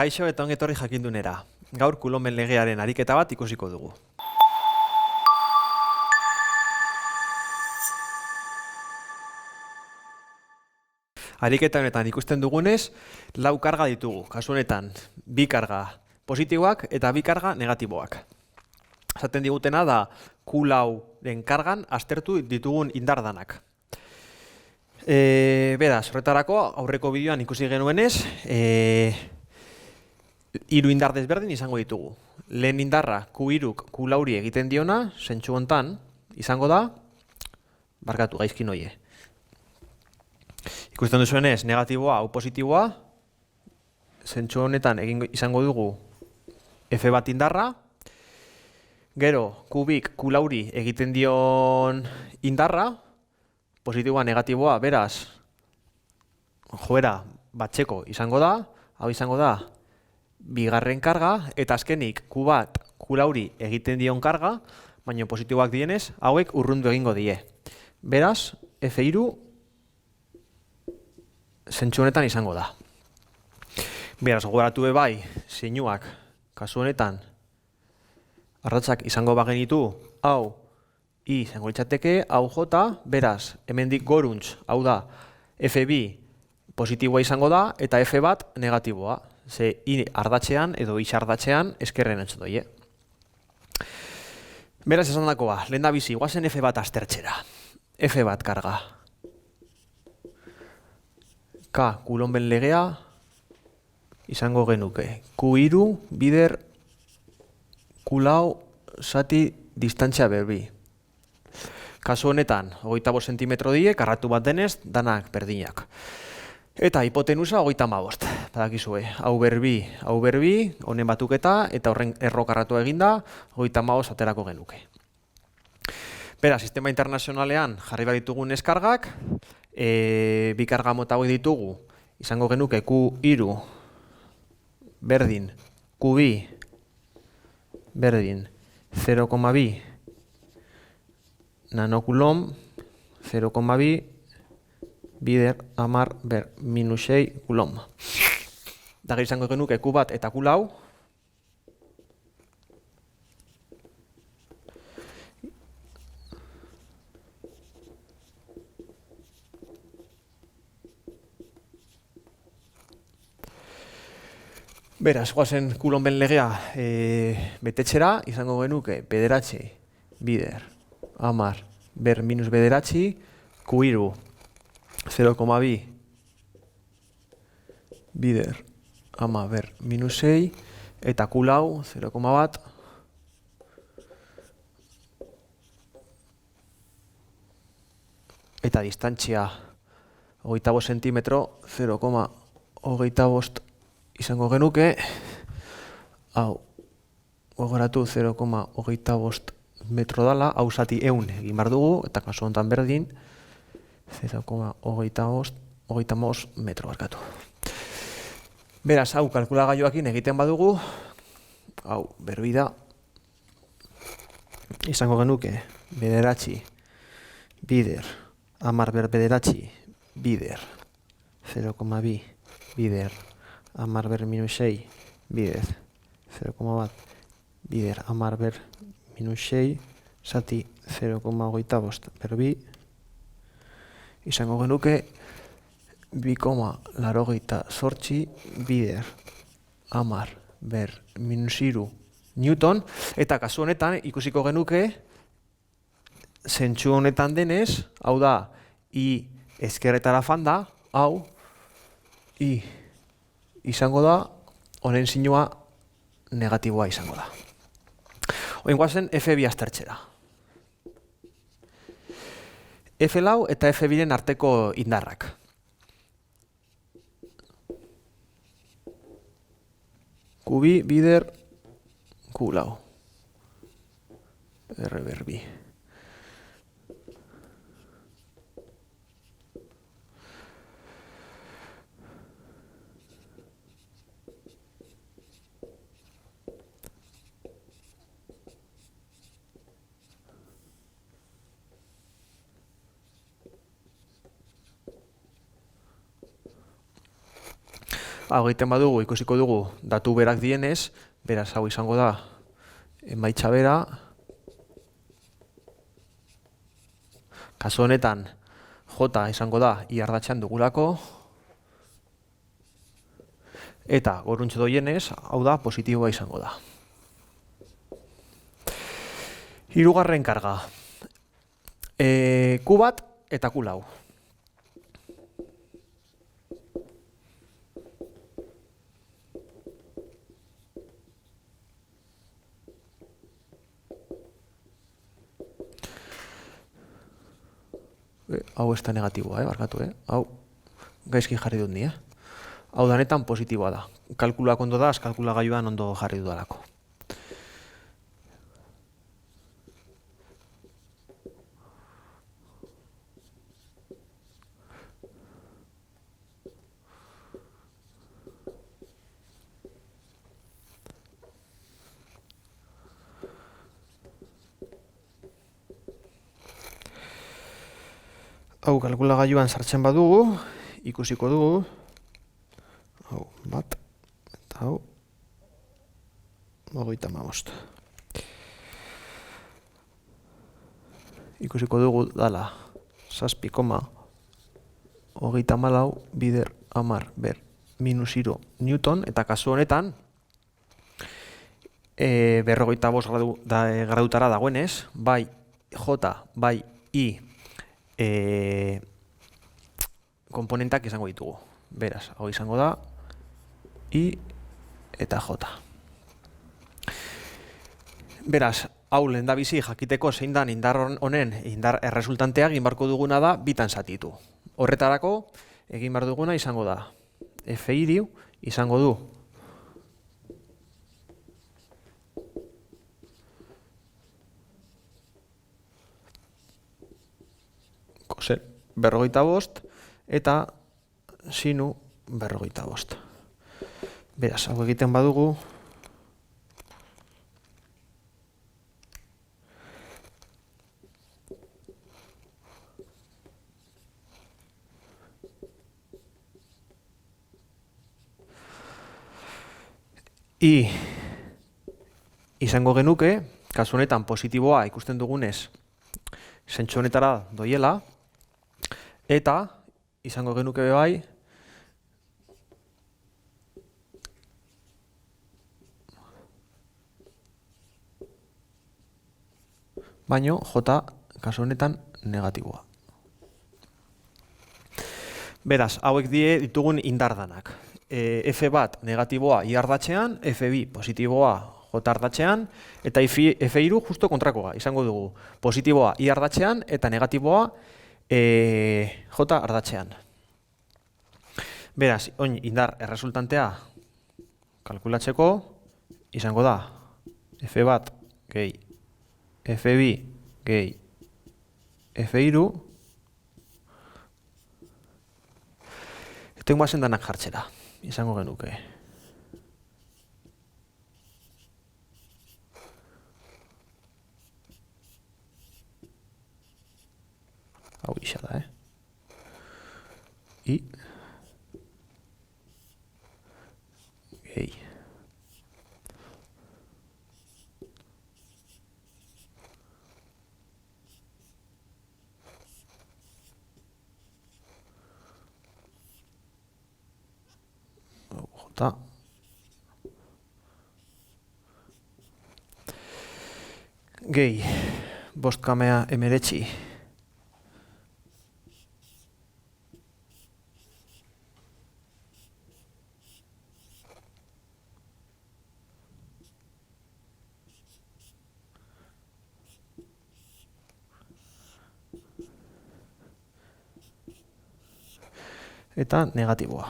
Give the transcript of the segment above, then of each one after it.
Kaixo eta ongi etorri jakindunera. Gaur Coulomben legearen ariketa bat ikusiko dugu. Ariketa honetan ikusten dugunez, 4 karga ditugu. Kasu honetan, 2 karga positiboak eta 2 karga negatiboak. Esaten digutena da Q4-en kargan aztertu ditugun indardanak. Beraz, horretarako aurreko bideoan ikusi genuenez, 3 indar desberdin izango ditugu. Lehen indarra Q3-k Q4-ri egiten diona, zentsu hontan izango da, barkatu gaizkin hoie. Ikusten duzuenez, negatiboa hau positiboa, zentsu honetan izango dugu F bat indarra, gero Q2-k Q4-ri egiten dion indarra, positiboa negatiboa, beraz, joera batxeko izango da, hau izango da, 2. karga, eta azkenik Q1 Q4-ri egiten dion karga, baina positiboak dienez, hauek urrundu egingo die. Beraz, F3 zentsu honetan izango da. Beraz, gogoratu bai, zeinuak, kasu honetan, ardatzak izango bagenitu, hau I izango litzateke, hau J, beraz, hemendik goruntz, hau da, F2 positiboa izango da, eta F1 negatiboa. Ze I ardatzean edo I ardatzean eskerren entzu doie. Beraz, esan dakoa, lehen da bizi, guazen F1 aztertxera. F1 karga. K, Coulomben legea, izango genuke. Q3 bider Q4 zati distantzia berbi. Kasu honetan, 25 zentimetro die, karratu bat denez, danak berdinak. Eta hipotenusa 35. Badakizue, hau berbi, honen batuketa, eta horren errokarratu eginda, 35 aterako genuke. Bera, sistema internazionalean jarri bat ditugun eskargak, 2 karga mota hauek ditugu, izango genuke Q3 berdin, Q2 berdin, 0,2 nanokulom, 0,2 bider amar ber minus 6 kulom. Dagir izango genuke Q1 eta Q4. Beraz, guazen Coulomben legea betetxera, izango genuke bederatzi bider amar ber minus bederatzi, Q3 0,2 bider ama ber minus 6 eta Q4 0,1 eta distantzia 25 zentimetro 0,25 izango genuke, hau gogoratu 0,25 metro dala, hau zati 100 egin behar dugu, eta kasu honetan berdin 0,25 metro barkatu. Beraz, hau kalkulagailuakin egiten badugu, hau berbi da, izango genuke bederatzi bider, amar ber bederatzi bider, 0,2 bider, amar ber minus 6 bider, 0,1 bider, amar ber minus 6, zati 0,25 berbi, izango genuke 2,88 bider amar ber minus 3 newton, eta kasu honetan ikusiko genuke zentsu honetan denez, hau da I ezkerretara fanda, hau I izango da, honen zinua negatiboa izango da. Oin guazen F2 aztertxera. F4 eta F2-en arteko indarrak. Q2 bider Q4. R berbi. Hau egiten badugu, ikusiko dugu datu berak dienez, beraz hau izango da emaitza bera. Kasu honetan, J izango da I ardatzean dugulako, eta goruntze doienez, hau da positiboa izango da. Hirugarren karga. Q bat eta Q lau. Hau ez da negatiboa, barkatu, hau gaizki jarri dut ni, Hau danetan positiboa da. Kalkulak ondo da, kalkulagailuan ondo jarri dudalako. Hau kalkulagailuan sartzen badugu, ikusiko dugu, hau bat, eta hau, 35. Ikusiko dugu dala, 7,34 bider 10 ber minus 3 Newton, eta kasu honetan, 45 gradutara dagoenez, bai J, bai I, komponentak izango ditugu. Beraz, hau izango da I eta J. Beraz, hau lehendabizi jakiteko zein dan indar honen indar erresultantea egin barko duguna da bitan zatitu. Horretarako egin bar duguna izango da F3 izango du kosen 45 eta sinu 45. Beraz, hau egiten badugu I izango genuke, kasu honetan positiboa ikusten dugunez zentsu honetara doiela, eta izango genuke bai baino J kasu honetan negatiboa. Beraz, hauek ditugun indardanak. F bat negatiboa I ardatzean, F2 positiboa J ardatzean, eta F3 justo kontrakoa. Izango dugu positiboa I ardatzean eta negatiboa J ardatzean. Beraz, oin indar erresultantea kalkulatzeko izango da F bat gehi F2 gehi F3 eta guazen danak jartzera. Izango genuke. Hau isa da, I gehi J gehi 5,19 eta negatiboa.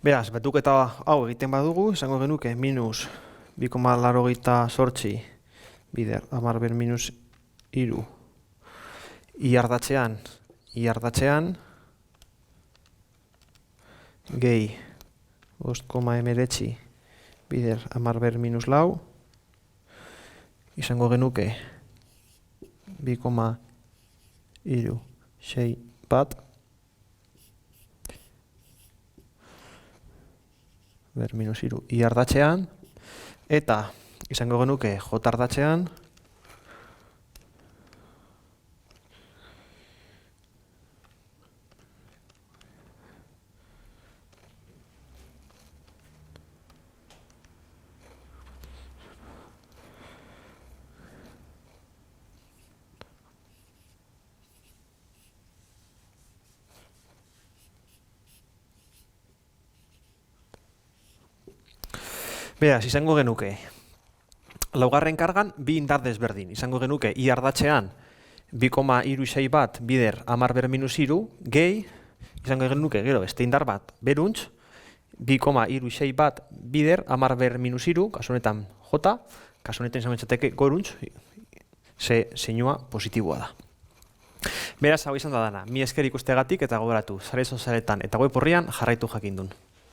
Beraz, betuketa hau egiten badugu, izango genuke minus 2,88 bider 10 ber minus 3 I ardatzean gehi 5,19 bider amar ber minus lau, izango genuke 2,6 bat, ber minus iru i ardatzean, eta izango genuke j ardatzean, beraz, izango genuke, laugarren kargan, bi indar desberdin. Izango genuke, i ardatzean, 2,36 bat bider amar ber minus iru, gehi, izango genuke, gero, beste indar bat, beruntz, 2,36 bat bider amar ber minus iru, kasu honetan j, kasu honetan izan betxateke goruntz, ze zeinua positiboa da. Beraz, hau izan da dana, mi esker ikustegatik eta gogoratu, sare sozialetan eta web orrian jarraitu jakindun.